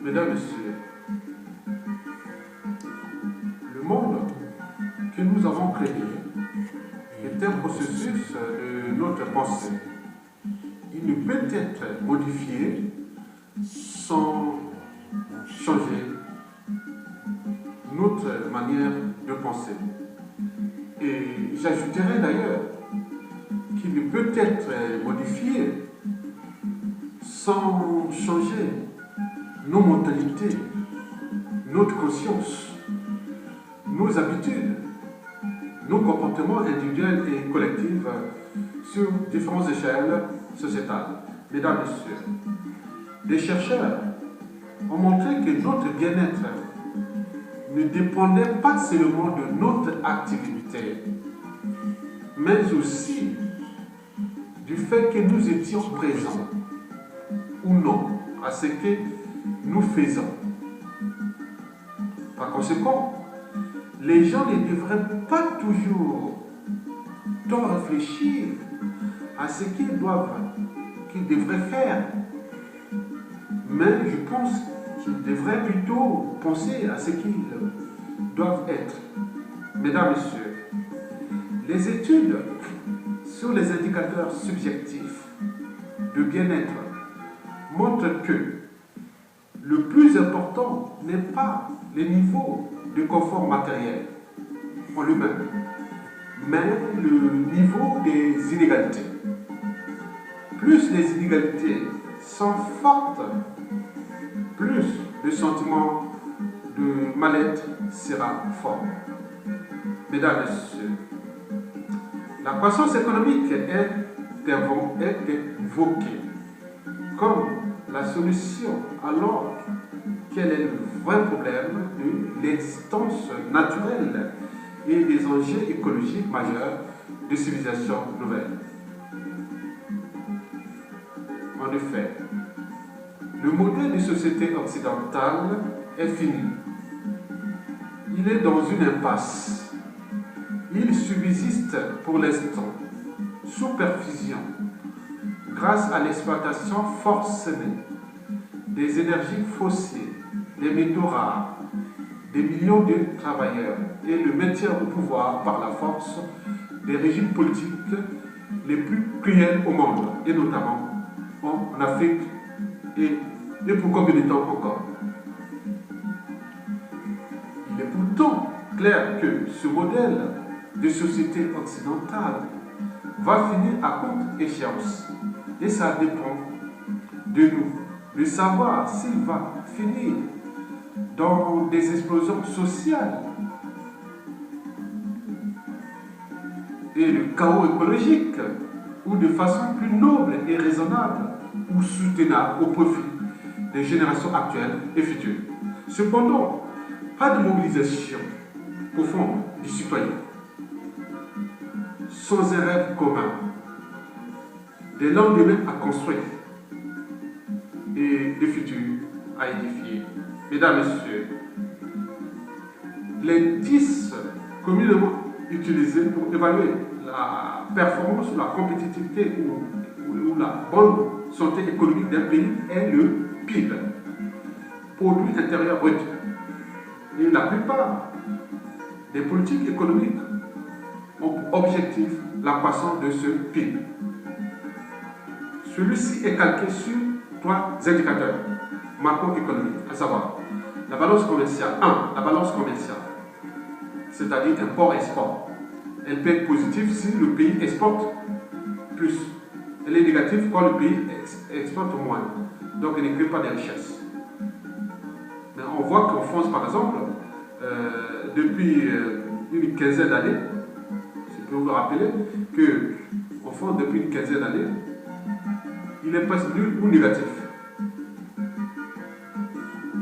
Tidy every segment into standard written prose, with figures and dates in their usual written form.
Mesdames, Messieurs, le monde que nous avons créé est un processus de notre pensée. Il ne peut être modifié sans changer notre manière de penser. Et j'ajouterai d'ailleurs qu'il ne peut être modifié sans changer nos mentalités, notre conscience, nos habitudes, nos comportements individuels et collectifs sur différentes échelles sociétales. Mesdames, Messieurs, des chercheurs ont montré que notre bien-être ne dépendait pas seulement de notre activité, mais aussi du fait que nous étions présents ou non à ce que nous faisons. Par conséquent, les gens ne devraient pas toujours réfléchir à ce qu'ils devraient faire, mais je pense qu'ils devraient plutôt penser à ce qu'ils doivent être. Mesdames, Messieurs, les études sur les indicateurs subjectifs de bien-être montrent que le plus important n'est pas le niveau de confort matériel en lui-même, mais le niveau des inégalités. Plus les inégalités sont fortes, plus le sentiment de mal-être sera fort. Mesdames et messieurs, la croissance économique est évoquée comme la solution alors quel est le vrai problème de l'existence naturelle et des enjeux écologiques majeurs de civilisation nouvelle. En effet, le modèle de société occidentale est fini. Il est dans une impasse. Il subsiste pour l'instant, sous perfusion, grâce à l'exploitation forcenée des énergies fossiles, des métaux rares, des millions de travailleurs et le maintien au pouvoir par la force des régimes politiques les plus cruels au monde, et notamment en Afrique et pour combien de temps encore. Il est pourtant clair que ce modèle de société occidentale va finir à courte échéance, et ça dépend de nous, de savoir s'il va finir dans des explosions sociales et le chaos écologique, ou de façon plus noble et raisonnable ou soutenable au profit des générations actuelles et futures. Cependant, pas de mobilisation profonde du citoyen, sans un rêve commun, des lendemains à construire et des futurs à édifier. Mesdames, Messieurs, les 10 communément utilisés pour évaluer la performance ou la compétitivité ou la bonne santé économique d'un pays est le PIB, produit intérieur brut. Et la plupart des politiques économiques ont pour objectif la croissance de ce PIB. Celui-ci est calqué sur 3 indicateurs macroéconomiques, à savoir la balance commerciale. 1. La balance commerciale, c'est-à-dire import-export. Elle peut être positive si le pays exporte plus. Elle est négative quand le pays exporte moins. Donc elle ne crée pas de richesse. Mais on voit qu'en France, par exemple, depuis une quinzaine d'années, je peux vous le rappeler, qu'en France, depuis une quinzaine d'années, il est presque nul ou négatif.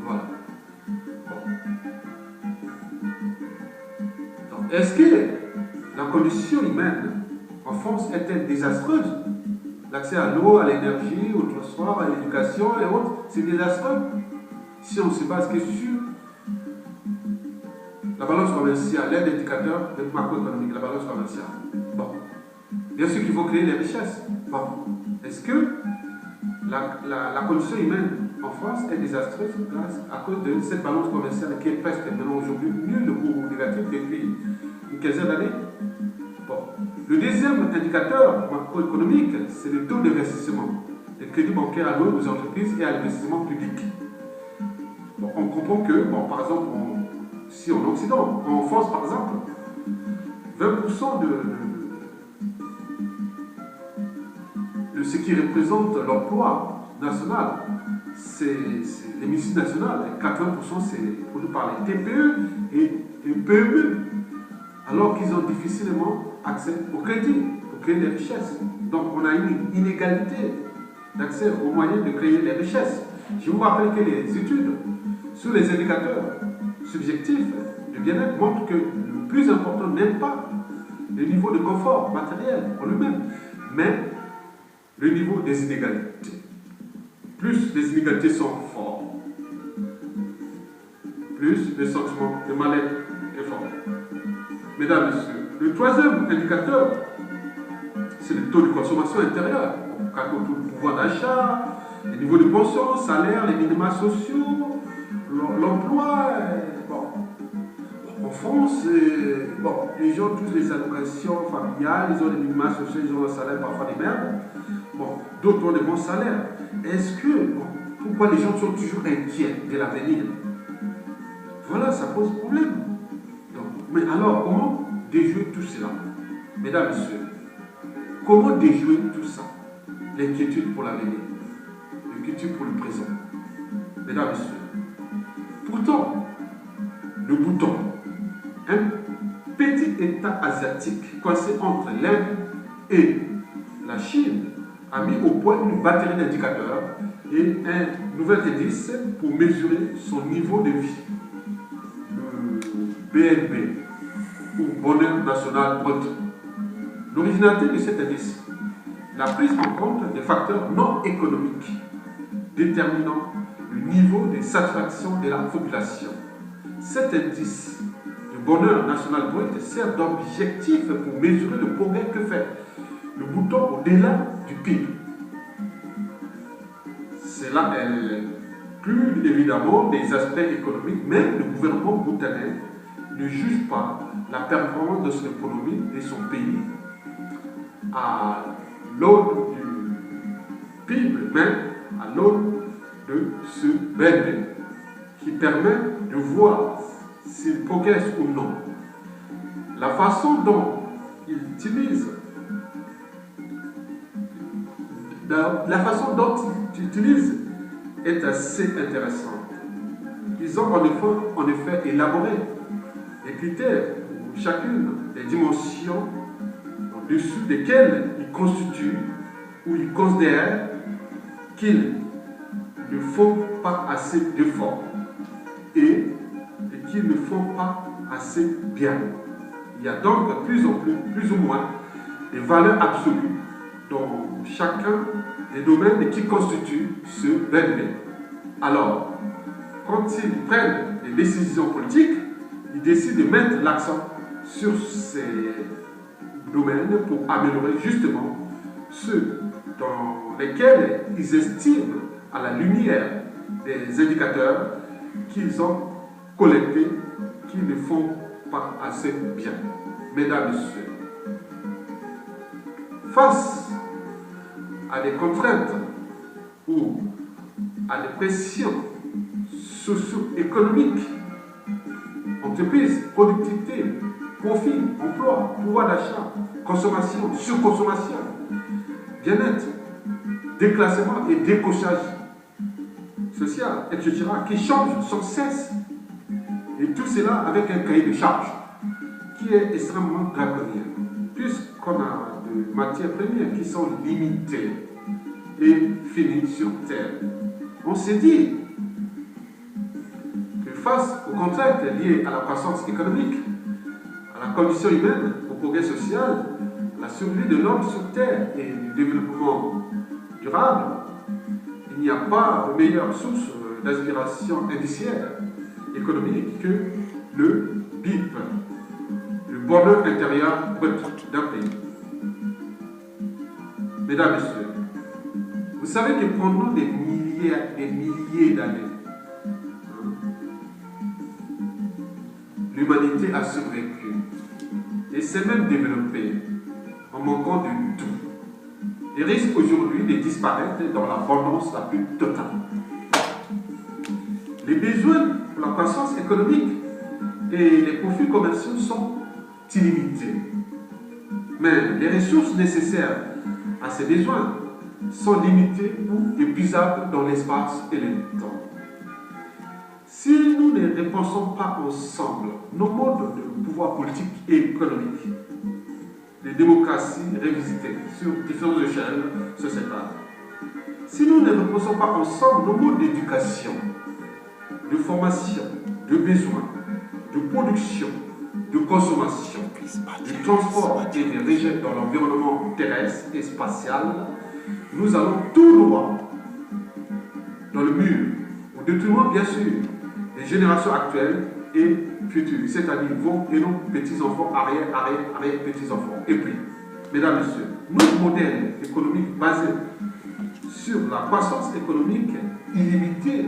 Voilà. Donc, est-ce que la condition humaine en France est-elle désastreuse? L'accès à l'eau, à l'énergie, au transport, à l'éducation et autres, c'est désastreux. Si on se base que sur la balance commerciale, l'aide indicateur macroéconomique, la balance commerciale. Bon. Bien sûr qu'il faut créer des richesses. Bon. Est-ce que la condition humaine en France est désastreuse à cause de cette balance commerciale qui est presque maintenant aujourd'hui nulle ou négative depuis une quinzaine d'années. Bon. Le deuxième indicateur macroéconomique, c'est le taux d'investissement, les crédits bancaires alloués aux entreprises et à l'investissement public. Bon, on comprend que, bon, par exemple, si en Occident, en France par exemple, 20% de ce qui représente l'emploi national, c'est les multinationales, 80% c'est produit par les TPE et les PME, alors qu'ils ont difficilement accès au crédit pour créer des richesses. Donc on a une inégalité d'accès aux moyens de créer des richesses. Je vous rappelle que les études sur les indicateurs subjectifs de bien-être montrent que le plus important n'est pas le niveau de confort matériel en lui-même, mais le niveau des inégalités. Plus les inégalités sont fortes, plus le sentiment de mal-être est fort. Mesdames et messieurs, le troisième indicateur, c'est le taux de consommation intérieure. On calcule tout le pouvoir d'achat, les niveaux de pension, salaire, les minima sociaux, l'emploi. Bon. En France, bon, les gens touchent les allocations familiales, ils ont des minima sociaux, ils ont un salaire parfois des merdes. Bon, d'autres ont des bons salaires. Est-ce que, bon, pourquoi les gens sont toujours inquiets de l'avenir? Voilà, ça pose problème. Donc, mais alors, comment déjouer tout cela? Mesdames, Messieurs, comment déjouer tout ça? L'inquiétude pour l'avenir, l'inquiétude pour le présent. Mesdames, Messieurs, pourtant, le bouton, un petit État asiatique coincé entre l'Inde et la Chine, a mis au point une batterie d'indicateurs et un nouvel indice pour mesurer son niveau de vie. Le BNB, ou Bonheur National Brut. L'originalité de cet indice, la prise en compte des facteurs non économiques déterminant le niveau de satisfaction de la population. Cet indice de Bonheur National Brut sert d'objectif pour mesurer le progrès que fait le bouton au-delà du PIB. Cela est plus évidemment des aspects économiques, même le gouvernement bhoutanais ne juge pas la performance de son économie et son pays à l'aune du PIB, mais à l'aune de ce BNB qui permet de voir s'il progresse ou non. La façon dont il utilise est assez intéressante. Ils ont en effet élaboré des critères pour chacune des dimensions au-dessus desquelles ils constituent ou ils considèrent qu'ils ne font pas assez d'efforts et qu'ils ne font pas assez bien. Il y a donc plus ou moins des valeurs absolues dans chacun des domaines qui constituent ce BNB. Alors, quand ils prennent des décisions politiques, ils décident de mettre l'accent sur ces domaines pour améliorer justement ceux dans lesquels ils estiment, à la lumière des indicateurs qu'ils ont collectés, qu'ils ne font pas assez bien. Mesdames et Messieurs, face à des contraintes ou à des pressions socio-économiques, entreprise, productivité, profit, emploi, pouvoir d'achat, consommation, surconsommation, bien-être, déclassement et décochage social, etc., qui changent sans cesse. Et tout cela avec un cahier de charges qui est extrêmement draconien, puisqu'on a de matières premières qui sont limitées et finies sur Terre. On s'est dit que face aux contraintes liées à la croissance économique, à la condition humaine, au progrès social, à la survie de l'homme sur Terre et du développement durable, il n'y a pas de meilleure source d'aspiration indiciaire économique que le BIP, le bonheur intérieur brut d'un pays. Mesdames et Messieurs, Vous savez que pendant des milliers d'années, l'humanité a survécu et s'est même développée en manquant de tout et risque aujourd'hui de disparaître dans l'abondance la plus totale. Les besoins pour la croissance économique et les profits commerciaux sont illimités. Mais les ressources nécessaires à ces besoins sont limitées ou épuisables dans l'espace et le temps. Si nous ne repensons pas ensemble nos modes de pouvoir politique et économique, les démocraties révisitées sur différentes échelles sociétales, si nous ne repensons pas ensemble nos modes d'éducation, de formation, de besoins, de production, de consommation, de transport et de rejet dans l'environnement terrestre et spatial, nous allons tout droit dans le mur, au détriment bien sûr des générations actuelles et futures, c'est-à-dire vos et nos petits-enfants, arrière-petits-enfants. Et puis, mesdames, messieurs, notre modèle économique basé sur la croissance économique illimitée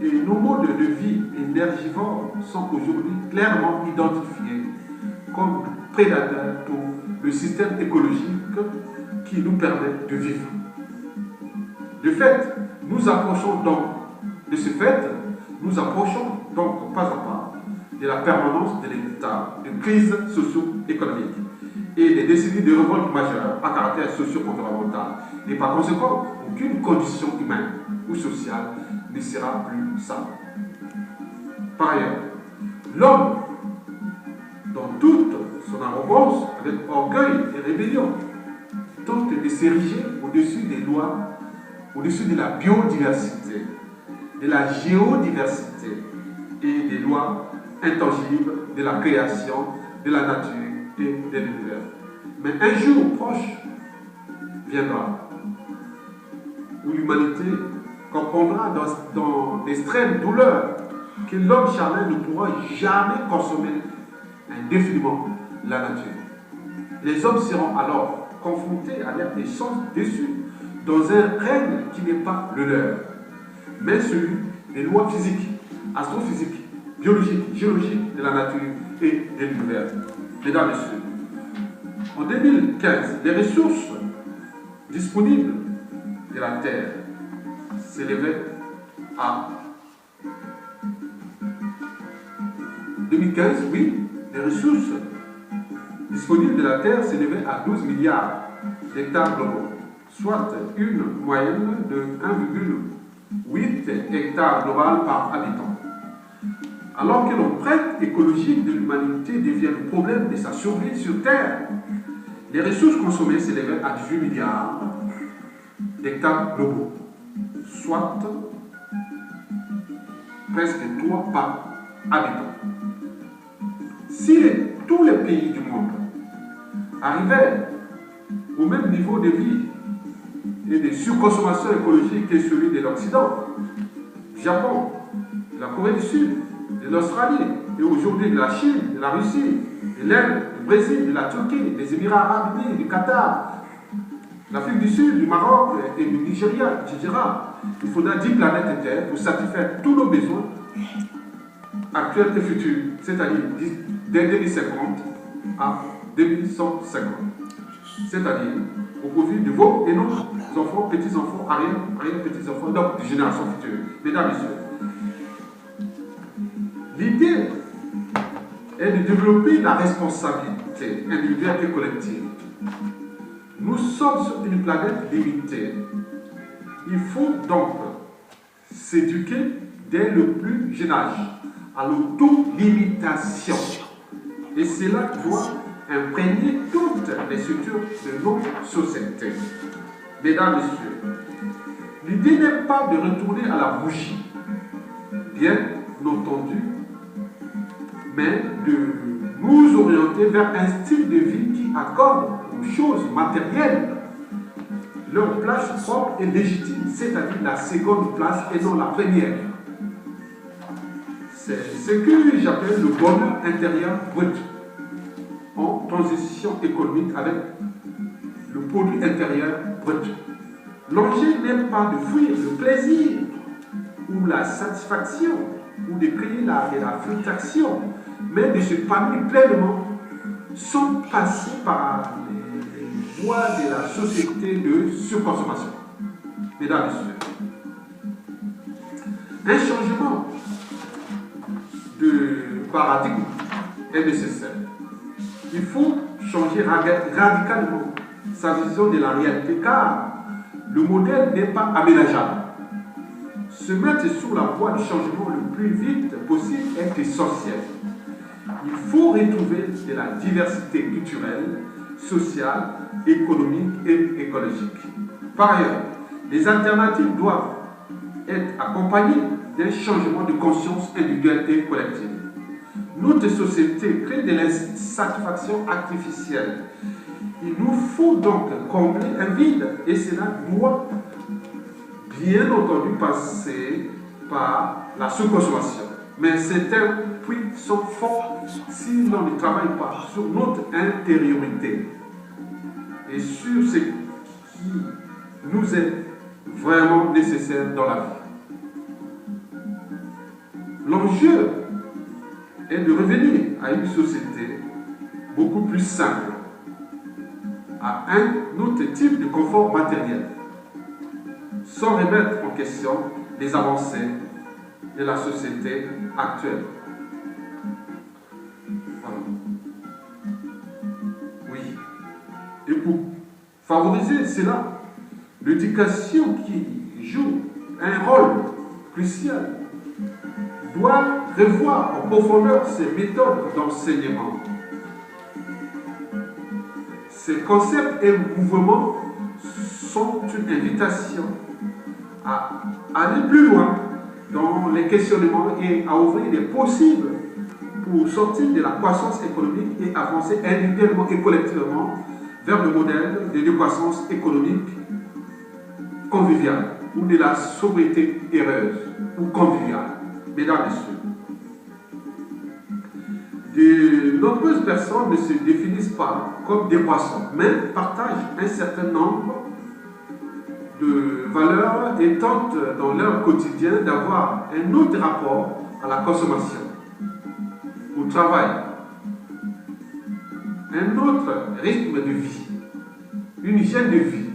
et nos modes de vie énergivores sont aujourd'hui clairement identifiés comme prédateurs pour le système écologique qui nous permet de vivre. De ce fait, nous approchons donc pas à pas de la permanence de l'état de crise socio-économique et des décennies de révolte majeure à caractère socio-environnemental. Et par conséquent, aucune condition humaine ou sociale ne sera plus stable. Par ailleurs, l'homme, dans toute son arrogance, avec orgueil et rébellion, tente de s'ériger au-dessus des lois, au-dessus de la biodiversité, de la géodiversité et des lois intangibles de la création, de la nature et de l'univers. Mais un jour proche viendra où l'humanité comprendra dans l'extrême douleur que l'homme charnel ne pourra jamais consommer indéfiniment la nature. Les hommes seront alors confrontés à leur essence déçue dans un règne qui n'est pas le leur, mais celui des lois physiques, astrophysiques, biologiques, géologiques de la nature et de l'univers. Mesdames et messieurs, en 2015, les ressources disponibles de la Terre s'élevaient à 2015, oui, les ressources disponibles de la Terre s'élevaient à 12 milliards d'hectares globaux, soit une moyenne de 1,8 hectares global par habitant. Alors que l'empreinte écologique de l'humanité devient le problème de sa survie sur Terre, les ressources consommées s'élevaient à 18 milliards d'hectares globaux, soit presque 3 par habitant. Si tous les pays du monde arrivaient au même niveau de vie et de surconsommation écologique que celui de l'Occident, du Japon, de la Corée du Sud, de l'Australie, et aujourd'hui de la Chine, de la Russie, de l'Inde, du Brésil, de la Turquie, des Émirats arabes unis, du Qatar, de l'Afrique du Sud, du Maroc et du Nigeria, etc. Il faudra 10 planètes Terre pour satisfaire tous nos besoins actuels et futurs, c'est-à-dire dès 2050 à 2150. C'est-à-dire au profit de vos et nos enfants, petits-enfants, arrière-petits-enfants, donc des générations futures. Mesdames et messieurs, l'idée est de développer la responsabilité individuelle et collective. Nous sommes sur une planète limitée. Il faut donc s'éduquer dès le plus jeune âge à l'auto-limitation. Et cela doit imprégner toutes les structures de nos sociétés. Mesdames, Messieurs, l'idée n'est pas de retourner à la bougie, bien entendu, mais de nous orienter vers un style de vie qui accorde aux choses matérielles leur place propre et légitime, c'est-à-dire la seconde place et non la première. C'est ce que j'appelle le bonheur intérieur brut, en transition économique avec le produit intérieur brut. L'enjeu n'est pas de fuir le plaisir ou la satisfaction ou de créer la frustration, mais de s'épanouir pleinement sans passer par les voies de la société de surconsommation. Mesdames et messieurs, un changement de paradigme est nécessaire. Il faut changer radicalement sa vision de la réalité car le modèle n'est pas aménageable. Se mettre sur la voie du changement le plus vite possible est essentiel. Il faut retrouver de la diversité culturelle, sociale, économique et écologique. Par ailleurs, les alternatives doivent être accompagnées d'un changement de conscience individuelle et collective. Notre société crée de l'insatisfaction artificielle. Il nous faut donc combler un vide et cela doit bien entendu passer par la sous-consommation. Mais certains puits sont forts si l'on ne travaille pas sur notre intériorité et sur ce qui nous est vraiment nécessaire dans la vie. L'enjeu est de revenir à une société beaucoup plus simple, à un autre type de confort matériel, sans remettre en question les avancées de la société actuelle. Voilà. Oui. Et pour favoriser cela, l'éducation qui joue un rôle crucial doit revoir en profondeur ses méthodes d'enseignement. Ces concepts et mouvements sont une invitation à aller plus loin dans les questionnements et à ouvrir des possibles pour sortir de la croissance économique et avancer individuellement et collectivement vers le modèle de décroissance économique conviviale ou de la sobriété heureuse ou conviviale. Mesdames et messieurs, de nombreuses personnes ne se définissent pas comme décroissants, mais partagent un certain nombre de valeurs et tentent dans leur quotidien d'avoir un autre rapport à la consommation, au travail, un autre rythme de vie, une hygiène de vie.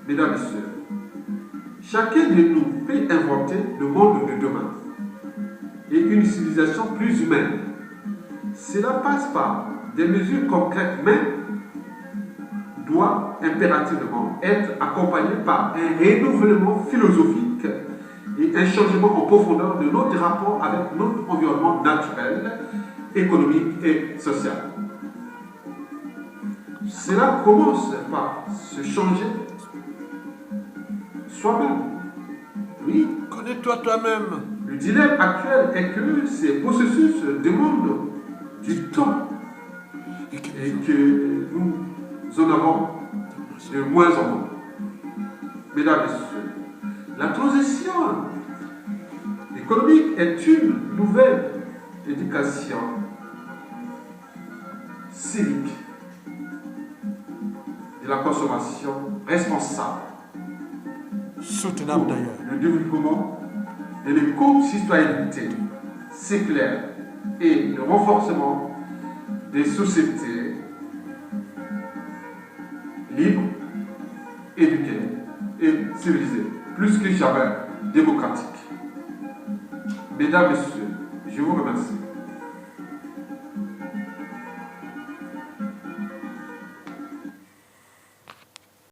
Mesdames et messieurs, chacun de nous peut inventer le monde de demain et une civilisation plus humaine. Cela passe par des mesures concrètes, mais doit impérativement être accompagné par un renouvellement philosophique et un changement en profondeur de notre rapport avec notre environnement naturel, économique et social. Cela commence par se changer soi-même. Oui. Connais-toi toi-même. Le dilemme actuel est que ces processus demandent du temps et que nous en avons de moins en moins. Mesdames et messieurs, la transition économique est une nouvelle éducation civique de la consommation responsable, Soutenable d'ailleurs. le développement de l'éco-citoyenneté, c'est clair, et le renforcement des sociétés libres, éduquées et civilisées, plus que jamais démocratiques. Mesdames, Messieurs, je vous remercie.